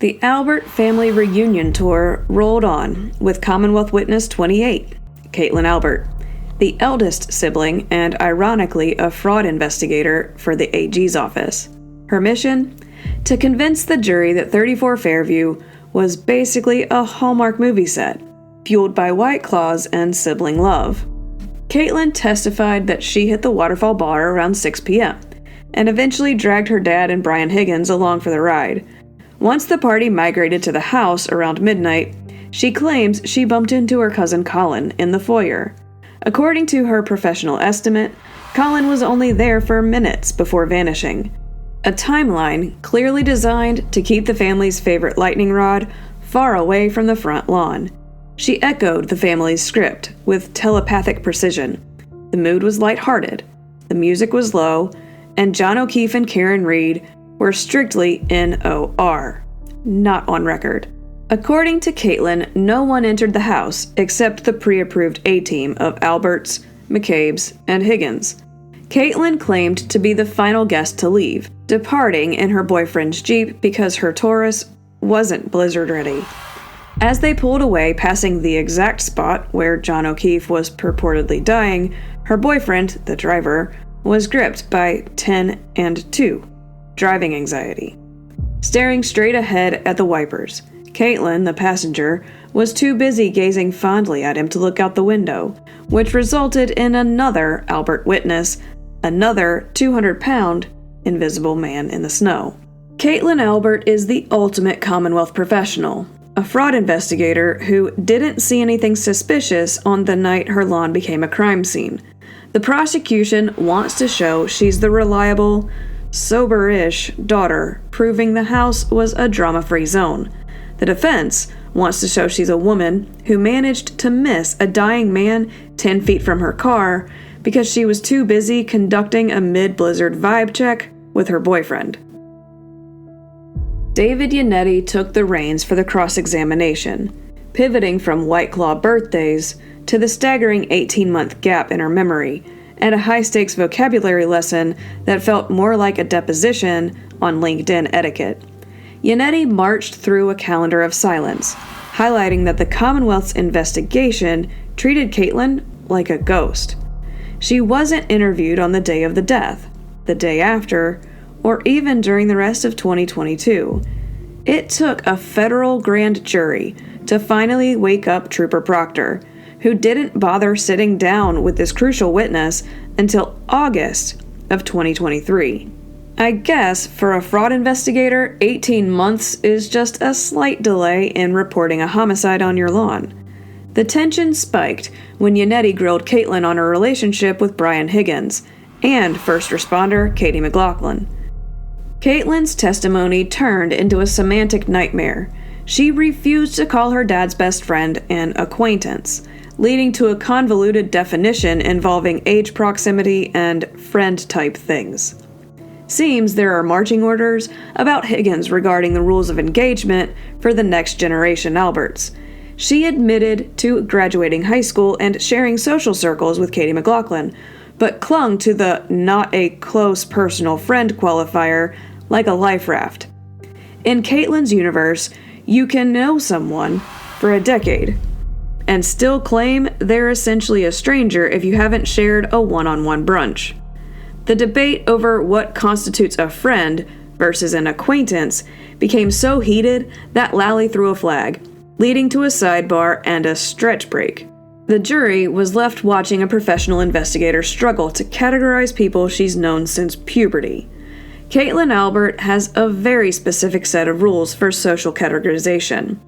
The Albert family reunion tour rolled on with Commonwealth Witness 28, Caitlin Albert. the eldest sibling and, ironically, a fraud investigator for the AG's office. Her mission? To convince the jury that 34 Fairview was basically a Hallmark movie set, fueled by White Claws and sibling love. Caitlin testified that she hit the Waterfall Bar around 6 p.m., and eventually dragged her dad and Brian Higgins along for the ride. Once the party migrated to the house around midnight, she claims she bumped into her cousin Colin in the foyer. According to her professional estimate, Colin was only there for minutes before vanishing. A timeline clearly designed to keep the family's favorite lightning rod far away from the front lawn. She echoed the family's script with telepathic precision. The mood was lighthearted, the music was low, and John O'Keefe and Karen Reed were strictly NOR, not on record. According to Caitlin, no one entered the house except the pre-approved A-team of Alberts, McCabe's, and Higgins. Caitlin claimed to be the final guest to leave, departing in her boyfriend's Jeep because her Taurus wasn't blizzard ready. As they pulled away, passing the exact spot where John O'Keefe was purportedly dying, her boyfriend, the driver, was gripped by 10 and 2, driving anxiety. Staring straight ahead at the wipers, Caitlin, the passenger, was too busy gazing fondly at him to look out the window, which resulted in another Albert witness, another 200-pound invisible man in the snow. Caitlin Albert is the ultimate Commonwealth professional, a fraud investigator who didn't see anything suspicious on the night her lawn became a crime scene. The prosecution wants to show she's the reliable, sober-ish daughter, proving the house was a drama-free zone. The defense wants to show she's a woman who managed to miss a dying man 10 feet from her car because she was too busy conducting a mid-blizzard vibe check with her boyfriend. David Yannetti took the reins for the cross-examination, pivoting from White Claw birthdays to the staggering 18-month gap in her memory, and a high-stakes vocabulary lesson that felt more like a deposition on LinkedIn etiquette. Yannetti marched through a calendar of silence, highlighting that the Commonwealth's investigation treated Caitlin like a ghost. She wasn't interviewed on the day of the death, the day after, or even during the rest of 2022. It took a federal grand jury to finally wake up Trooper Proctor, who didn't bother sitting down with this crucial witness until August of 2023. I guess for a fraud investigator, 18 months is just a slight delay in reporting a homicide on your lawn. The tension spiked when Yannetti grilled Caitlin on her relationship with Brian Higgins and first responder Katie McLaughlin. Caitlin's testimony turned into a semantic nightmare. She refused to call her dad's best friend an acquaintance, leading to a convoluted definition involving age proximity and friend-type things. Seems there are marching orders about Higgins regarding the rules of engagement for the next generation Alberts. She admitted to graduating high school and sharing social circles with Katie McLaughlin, but clung to the not a close personal friend qualifier like a life raft. In Caitlin's universe, you can know someone for a decade and still claim they're essentially a stranger if you haven't shared a one-on-one brunch. The debate over what constitutes a friend versus an acquaintance became so heated that Lally threw a flag, leading to a sidebar and a stretch break. The jury was left watching a professional investigator struggle to categorize people she's known since puberty. Caitlin Albert has a very specific set of rules for social categorization.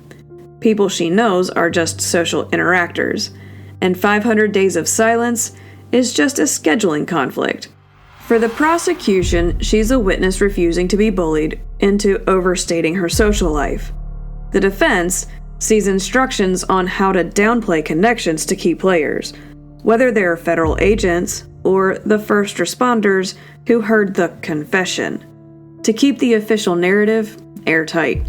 People she knows are just social interactors, and 500 Days of Silence is just a scheduling conflict. For the prosecution, she's a witness refusing to be bullied into overstating her social life. The defense sees instructions on how to downplay connections to key players, whether they're federal agents or the first responders who heard the confession, to keep the official narrative airtight.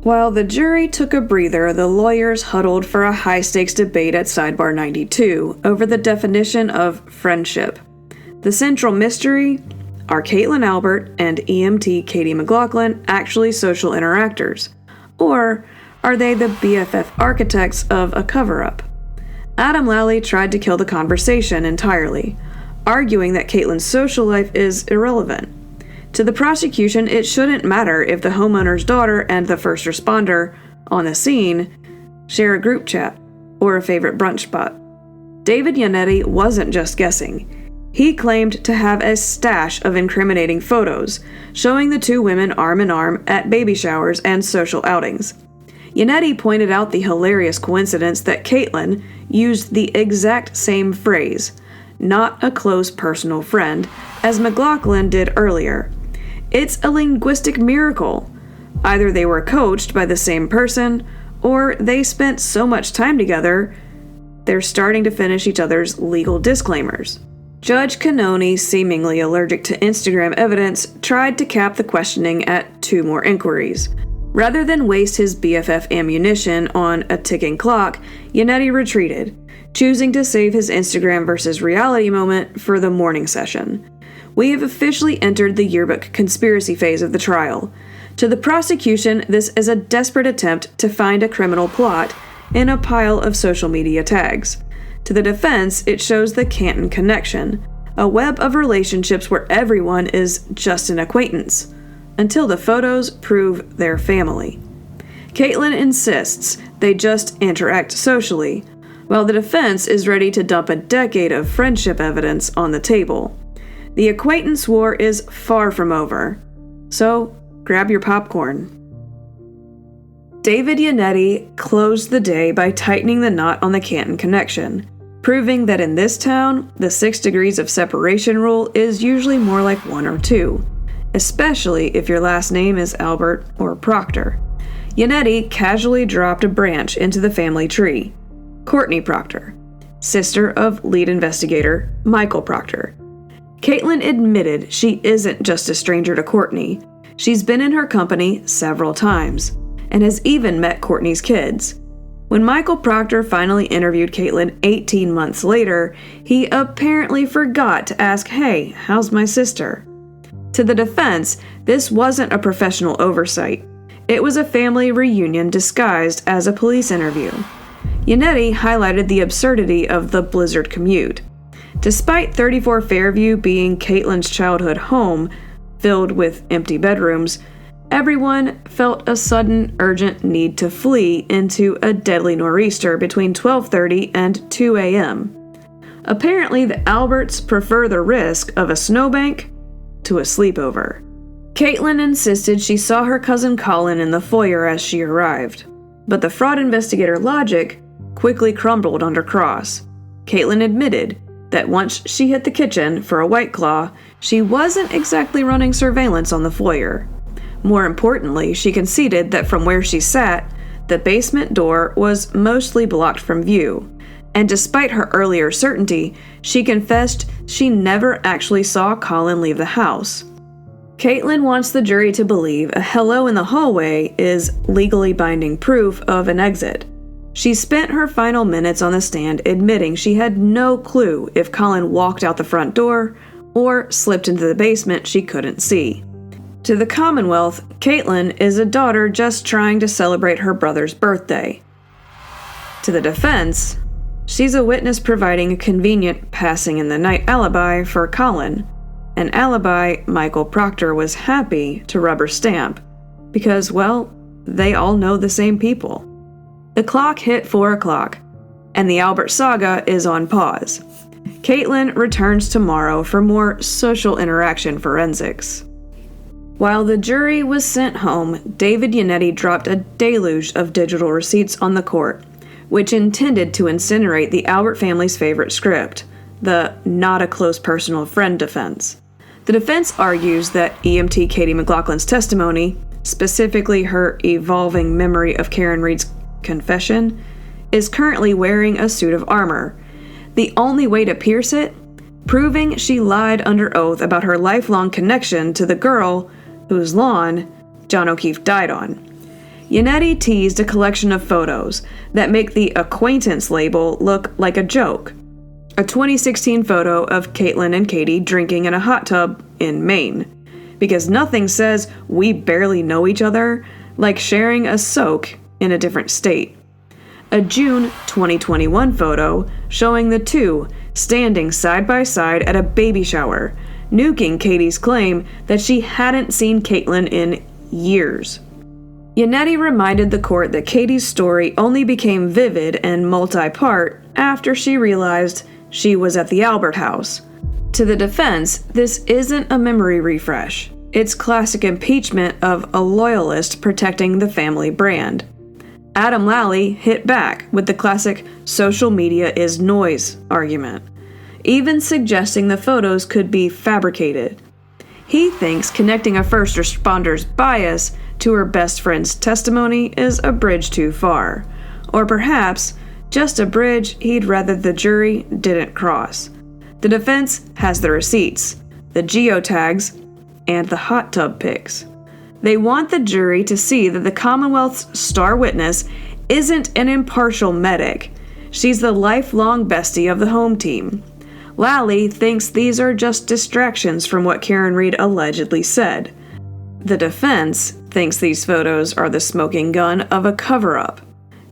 While the jury took a breather, the lawyers huddled for a high-stakes debate at Sidebar 92 over the definition of friendship. The central mystery: are Caitlin Albert and EMT Katie McLaughlin actually social interactors? Or are they the BFF architects of a cover-up? Adam Lally tried to kill the conversation entirely, arguing that Caitlin's social life is irrelevant. To the prosecution, it shouldn't matter if the homeowner's daughter and the first responder on the scene share a group chat or a favorite brunch spot. David Yannetti wasn't just guessing. He claimed to have a stash of incriminating photos showing the two women arm in arm at baby showers and social outings. Yannetti pointed out the hilarious coincidence that Caitlin used the exact same phrase, "not a close personal friend," as McLaughlin did earlier. It's a linguistic miracle. Either they were coached by the same person, or they spent so much time together, they're starting to finish each other's legal disclaimers. Judge Cannoni, seemingly allergic to Instagram evidence, tried to cap the questioning at 2 more inquiries. Rather than waste his BFF ammunition on a ticking clock, Yannetti retreated, choosing to save his Instagram versus reality moment for the morning session. We have officially entered the yearbook conspiracy phase of the trial. To the prosecution, this is a desperate attempt to find a criminal plot in a pile of social media tags. To the defense, it shows the Canton connection, a web of relationships where everyone is just an acquaintance, until the photos prove they're family. Caitlin insists they just interact socially, while the defense is ready to dump a decade of friendship evidence on the table. The acquaintance war is far from over, so grab your popcorn. David Yannetti closed the day by tightening the knot on the Canton connection, proving that in this town, the 6 degrees of separation rule is usually more like 1 or 2, especially if your last name is Albert or Proctor. Yannetti casually dropped a branch into the family tree. Courtney Proctor, sister of lead investigator Michael Proctor. Caitlin admitted she isn't just a stranger to Courtney. She's been in her company several times, and has even met Courtney's kids. When Michael Proctor finally interviewed Caitlin 18 months later, he apparently forgot to ask, "Hey, how's my sister?" To the defense, this wasn't a professional oversight. It was a family reunion disguised as a police interview. Yannetti highlighted the absurdity of the Blizzard commute. Despite 34 Fairview being Caitlin's childhood home, filled with empty bedrooms, everyone felt a sudden, urgent need to flee into a deadly nor'easter between 12:30 and 2 a.m. Apparently, the Alberts prefer the risk of a snowbank to a sleepover. Caitlin insisted she saw her cousin Colin in the foyer as she arrived, but the fraud investigator logic quickly crumbled under cross. Caitlin admitted that once she hit the kitchen for a White Claw, she wasn't exactly running surveillance on the foyer. More importantly, she conceded that from where she sat, the basement door was mostly blocked from view, and despite her earlier certainty, she confessed she never actually saw Colin leave the house. Caitlin wants the jury to believe a hello in the hallway is legally binding proof of an exit. She spent her final minutes on the stand admitting she had no clue if Colin walked out the front door or slipped into the basement she couldn't see. To the Commonwealth, Caitlin is a daughter just trying to celebrate her brother's birthday. To the defense, she's a witness providing a convenient passing-in-the-night alibi for Colin, an alibi Michael Proctor was happy to rubber stamp, because, well, they all know the same people. The clock hit 4 o'clock, and the Albert saga is on pause. Caitlin returns tomorrow for more social interaction forensics. While the jury was sent home, David Yannetti dropped a deluge of digital receipts on the court, which intended to incinerate the Albert family's favorite script, the not a close personal friend defense. The defense argues that EMT Katie McLaughlin's testimony, specifically her evolving memory of Karen Reed's confession, is currently wearing a suit of armor. The only way to pierce it? Proving she lied under oath about her lifelong connection to the girl whose lawn John O'Keefe died on. Yannetti teased a collection of photos that make the acquaintance label look like a joke. A 2016 photo of Caitlin and Katie drinking in a hot tub in Maine, because nothing says we barely know each other like sharing a soak in a different state. a June 2021 photo showing the two standing side by side at a baby shower, nuking Katie's claim that she hadn't seen Caitlyn in years. Yannetti reminded the court that Katie's story only became vivid and multi-part after she realized she was at the Albert house. To the defense, this isn't a memory refresh. It's classic impeachment of a loyalist protecting the family brand. Adam Lally hit back with the classic social media is noise argument, even suggesting the photos could be fabricated. He thinks connecting a first responder's bias to her best friend's testimony is a bridge too far, or perhaps just a bridge he'd rather the jury didn't cross. The defense has the receipts, the geotags, and the hot tub pics. They want the jury to see that the Commonwealth's star witness isn't an impartial medic. She's the lifelong bestie of the home team. Lally thinks these are just distractions from what Karen Read allegedly said. The defense thinks these photos are the smoking gun of a cover-up.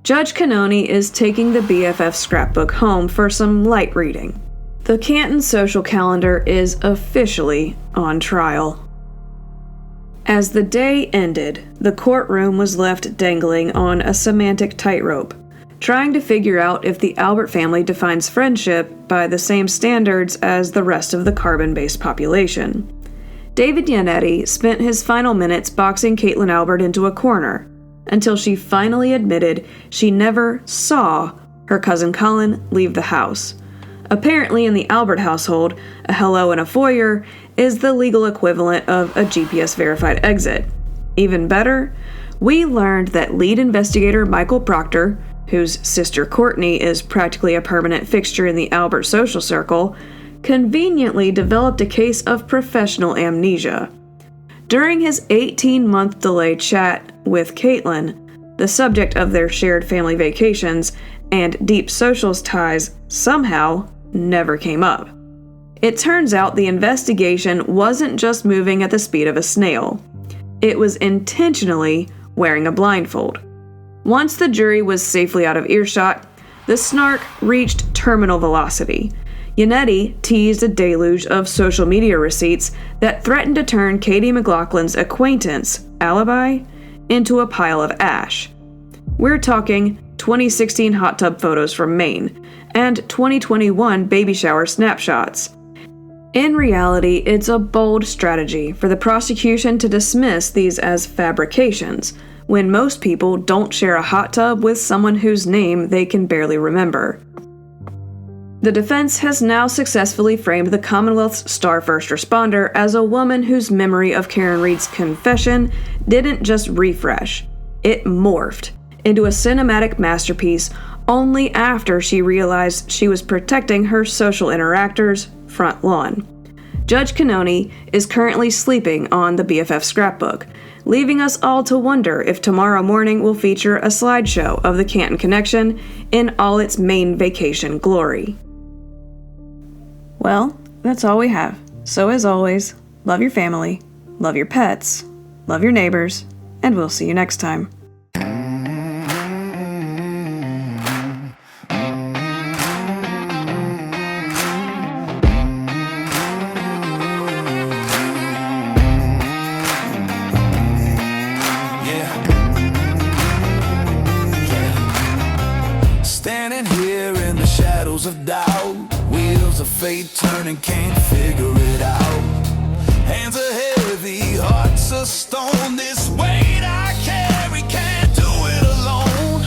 Judge Cannoni is taking the BFF scrapbook home for some light reading. The Canton social calendar is officially on trial. As the day ended, the courtroom was left dangling on a semantic tightrope, trying to figure out if the Albert family defines friendship by the same standards as the rest of the carbon-based population. David Yannetti spent his final minutes boxing Caitlyn Albert into a corner, until she finally admitted she never saw her cousin Colin leave the house. Apparently, in the Albert household, a hello and a foyer is the legal equivalent of a GPS-verified exit. Even better, we learned that lead investigator Michael Proctor, whose sister Courtney is practically a permanent fixture in the Albert social circle, conveniently developed a case of professional amnesia. During his 18-month delayed chat with Caitlyn, the subject of their shared family vacations and deep social ties somehow never came up. It turns out the investigation wasn't just moving at the speed of a snail. It was intentionally wearing a blindfold. Once the jury was safely out of earshot, the snark reached terminal velocity. Yannetti teased a deluge of social media receipts that threatened to turn Katie McLaughlin's acquaintance, Alibi, into a pile of ash. We're talking 2016 hot tub photos from Maine and 2021 baby shower snapshots. In reality, it's a bold strategy for the prosecution to dismiss these as fabrications, when most people don't share a hot tub with someone whose name they can barely remember. The defense has now successfully framed the Commonwealth's star first responder as a woman whose memory of Karen Read's confession didn't just refresh, it morphed into a cinematic masterpiece only after she realized she was protecting her social interactors' front lawn. Judge Cannoni is currently sleeping on the BFF scrapbook, leaving us all to wonder if tomorrow morning will feature a slideshow of the Canton Connection in all its Maine vacation glory. Well, that's all we have. So as always, love your family, love your pets, love your neighbors, and we'll see you next time. Standing here in the shadows of doubt, wheels of fate turning, can't figure it out. Hands are heavy, hearts of stone. This weight I carry, can't do it alone.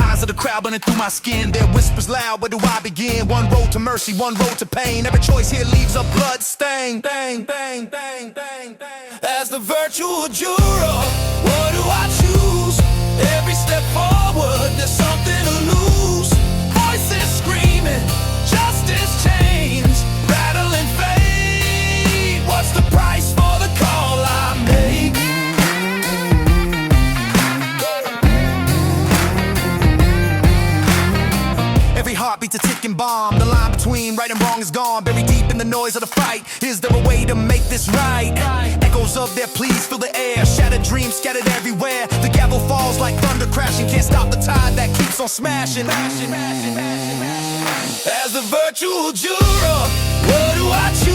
Eyes of the crowd burning through my skin, their whispers loud, where do I begin? One road to mercy, one road to pain. Every choice here leaves a blood stain. Bang, bang, bang, bang, bang. As the virtual juror, what do I choose? Every step forward, there's something to lose. Voices screaming, justice chains, rattling fate. What's the price for the call I make? Every heartbeat beats a ticking bomb. The line between right and wrong is gone, buried deep in the noise of the fight. Is there a way to make this right? Echoes of their pleas fill the air, shattered dreams scattered everywhere. The gavel falls like thunder crashing, can't stop the tide that keeps on smashing. As the virtual juror, what do I choose?